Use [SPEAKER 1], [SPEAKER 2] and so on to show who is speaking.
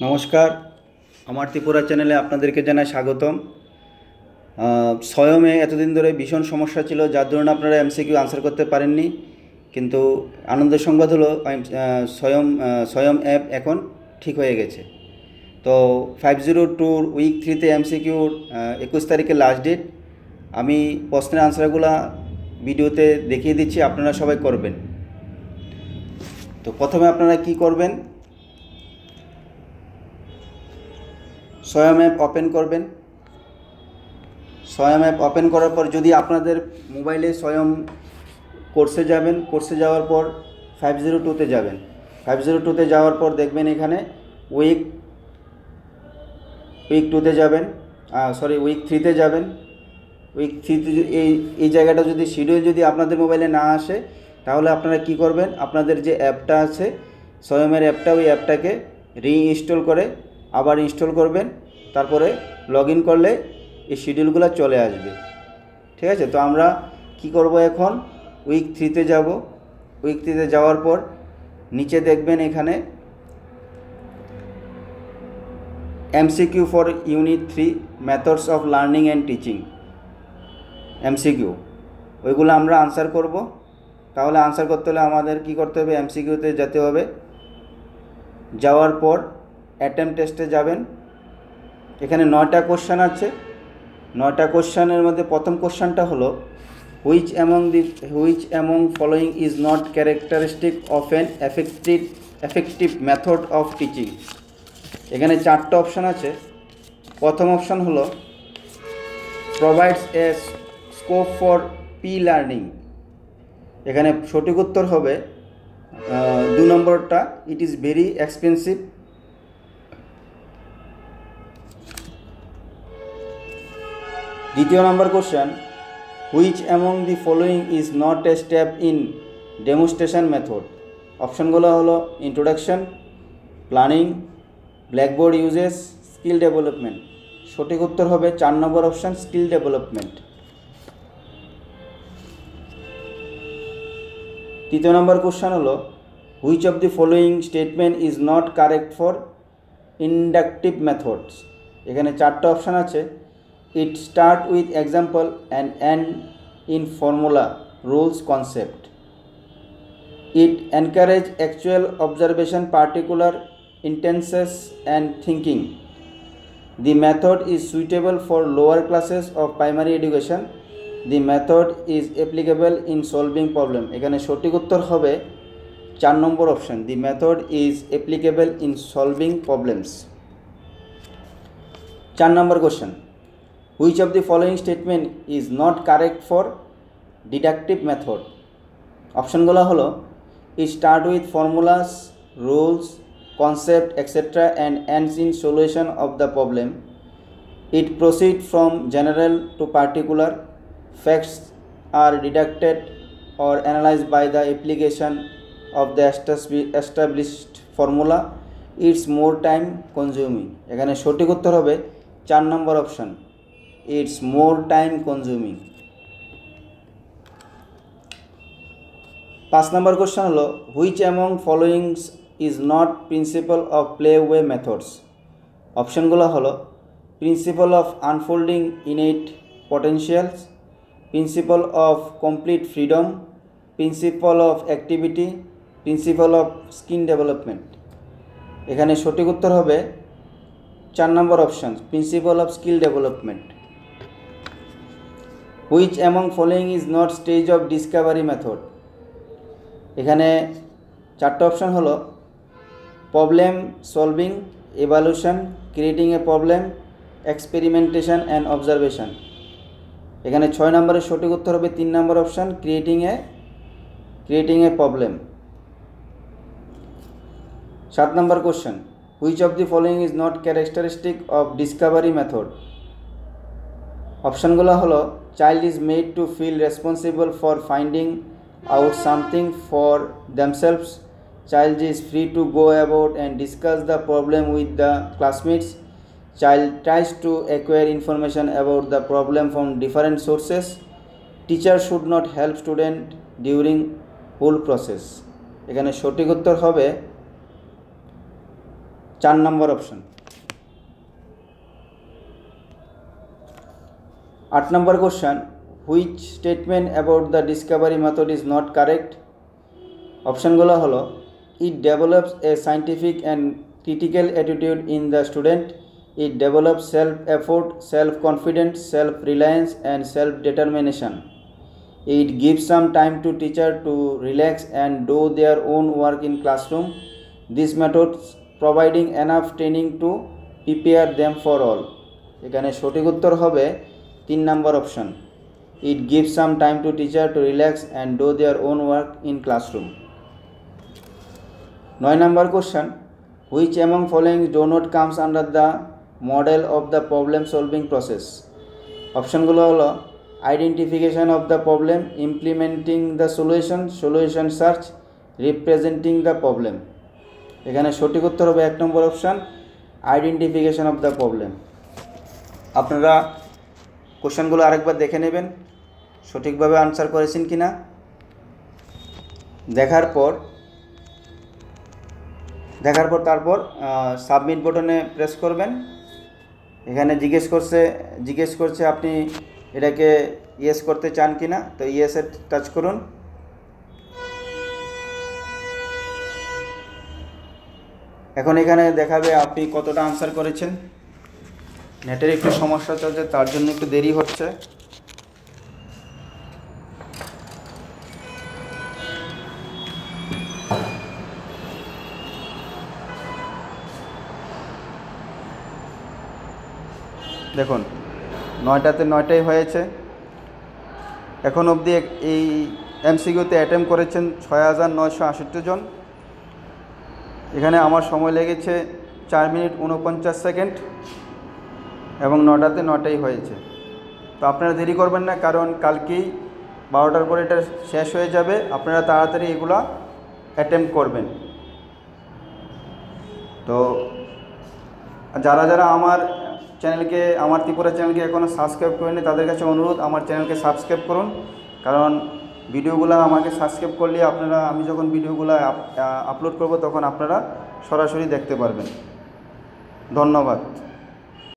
[SPEAKER 1] নমস্কার, আমার ত্রিপুরা চ্যানেলে আপনাদেরকে জানাই স্বাগতম। স্বয়মে এতদিন ধরে ভীষণ সমস্যা ছিল, যার ধরুন আপনারা এমসিকিউ আনসার করতে পারেননি। কিন্তু আনন্দের সংবাদ হলো স্বয়ম অ্যাপ এখন ঠিক হয়ে গেছে। তো 502 উইক 3তে এমসিকিউর 21 তারিখে লাস্ট ডেট। আমি প্রশ্নের আনসারগুলো ভিডিওতে দেখিয়ে দিচ্ছি, আপনারা সবাই করবেন। তো প্রথমে আপনারা কি করবেন, স্বয়ম অ্যাপ ওপেন করবেন। স্বয়ম অ্যাপ ওপেন করার পর যদি আপনাদের মোবাইলে স্বয়ম কোর্সে যাবেন, কোর্সে যাওয়ার পর 502তে যাবেন। 502তে যাওয়ার পর দেখবেন এখানে উইক 2তে যাবেন, উইক 3তে যাবেন। উইক 3তে এই জায়গাটা যদি শিডিউল যদি আপনাদের মোবাইলে না আসে, তাহলে আপনারা কি করবেন, আপনাদের যে অ্যাপটা আছে স্বয়মের অ্যাপটা, ওই অ্যাপটাকে রিইনস্টল করে আবার ইনস্টল করবেন। তারপরে লগ ইন করলে এই শিডিউলগুলো চলে আসবে। ঠিক আছে? তো আমরা কি করব, এখন উইক 3তে যাব। উইক 3তে যাওয়ার পর নিচে দেখবেন এখানে MCQ for unit 3 methods of learning and teaching MCQ, ওইগুলো আমরা আনসার করব। তাহলে আনসার করতে হলে আমাদের কি করতে হবে, এমসিকিউতে যেতে হবে। যাওয়ার পর অ্যাটেম্পট টেস্টে যাবেন। এখানে 9টা কোশ্চেন আছে। 9টা কোশ্চেনের মধ্যে প্রথম কোশ্চেনটা হলো which among following is not characteristic of an effective method of teaching. এখানে 4টা অপশান আছে। প্রথম অপশান হলো provides a scope for P learning. এখানে সঠিক উত্তর হবে 2 নম্বরটা, ইট ইজ ভেরি এক্সপেন্সিভ। দ্বিতীয় number question, which among the following is not a step in demonstration method. অপশানগুলো হলো introduction, planning, blackboard uses, skill development. সঠিক উত্তর হবে 4 নম্বর অপশান, স্কিল ডেভেলপমেন্ট। তৃতীয় নম্বর কোশ্চেন হলো which of the following statement is not correct for inductive methods. এখানে 4টা option আছে। It start with example and end in formula, rules, concept. It encourage actual observation, particular instances and thinking. The method is suitable for lower classes of primary education. The method is applicable in solving problem. এখানে সঠিক উত্তর হবে 4 number option, the method is applicable in solving problems. 4 number question, which of the following statement is not correct for deductive method? অপশনগুলো হলো it start with formulas, rules, concept, etc. and ends in solution of the problem. It proceeds from general to particular. Facts are deducted or analyzed by the application of the established formula. It's more time consuming. এখানে সঠিক উত্তর হবে 4 number option, it's more time consuming. 5 number question হলো which among following is not principle of play-away methods? অপশনগুলো হলো principle of unfolding innate potentials, principle of complete freedom, principle of activity, principle of skill development. এখানে সঠিক উত্তর হবে 4 number option, principle of skill development. Which among following is not stage of discovery method. এখানে 4টা option হলো problem solving, evaluation, creating a problem, experimentation and observation. এখানে 6 নম্বরের সঠিক উত্তর হবে 3 number option, creating a problem. 7 number question, which of the following is not characteristic of discovery method? অপশনগুলো হলো child is made to feel responsible for finding out something for themselves, child is free to go about and discuss the problem with the classmates, child tries to acquire information about the problem from different sources, teacher should not help student during whole process. এখানে সঠিক উত্তর হবে 4 number option. 8 number question, which statement about the discovery method is not correct. অপশানগুলো হলো it develops a scientific and critical attitude in the student, it develops self effort, self confidence, self reliance and self determination, it gives some time to teacher to relax and do their own work in classroom, these methods providing enough training to prepare them for all। এখানে সঠিক উত্তর হবে 3 number option, it gives some time to teacher to relax and do their own work in classroom। 9 number question, which among following do not comes under the model of the problem solving process। অপশনগুলো হলো identification of the problem, implementing the solution, solution search, representing the problem। এখানে সঠিক উত্তর হবে 1 number option, identification of the problem. আপনারা কোশ্চেনগুলো আরেকবার দেখে নেবেন সঠিকভাবে আনসার করেছেন কিনা। দেখার পর তারপর সাবমিট বাটনে প্রেস করবেন। এখানে জিজ্ঞেস করছে আপনি এটাকে ইয়েস করতে চান কিনা, তো ইয়েসে টাচ করুন। এখন এখানে দেখাবে আপনি কতটা আনসার করেছেন। নেটের একটু সমস্যা চলছে, তার জন্য একটু দেরি হচ্ছে। দেখুন 9টাতে 9টাই হয়েছে। এখন অবধি এই এমসিকিউতে অ্যাটেম্প করেছেন 6968 জন। এখানে আমার সময় লেগেছে 4 মিনিট 49 সেকেন্ড এবং 9টাতে 9টাই হয়েছে। তো আপনারা দেরি করবেন না, কারণ কালকেই 12টার পরে এটা শেষ হয়ে যাবে। আপনারা তাড়াতাড়ি এগুলা অ্যাটেম্প করবেন। তো যারা আমার ত্রিপুরা চ্যানেলকে এখনও সাবস্ক্রাইব করেনি তাদের কাছে অনুরোধ আমার চ্যানেলকে সাবস্ক্রাইব করুন, কারণ ভিডিওগুলো আমাকে সাবস্ক্রাইব করলে আমি যখন ভিডিওগুলো আপলোড করব তখন আপনারা সরাসরি দেখতে পারবেন। ধন্যবাদ।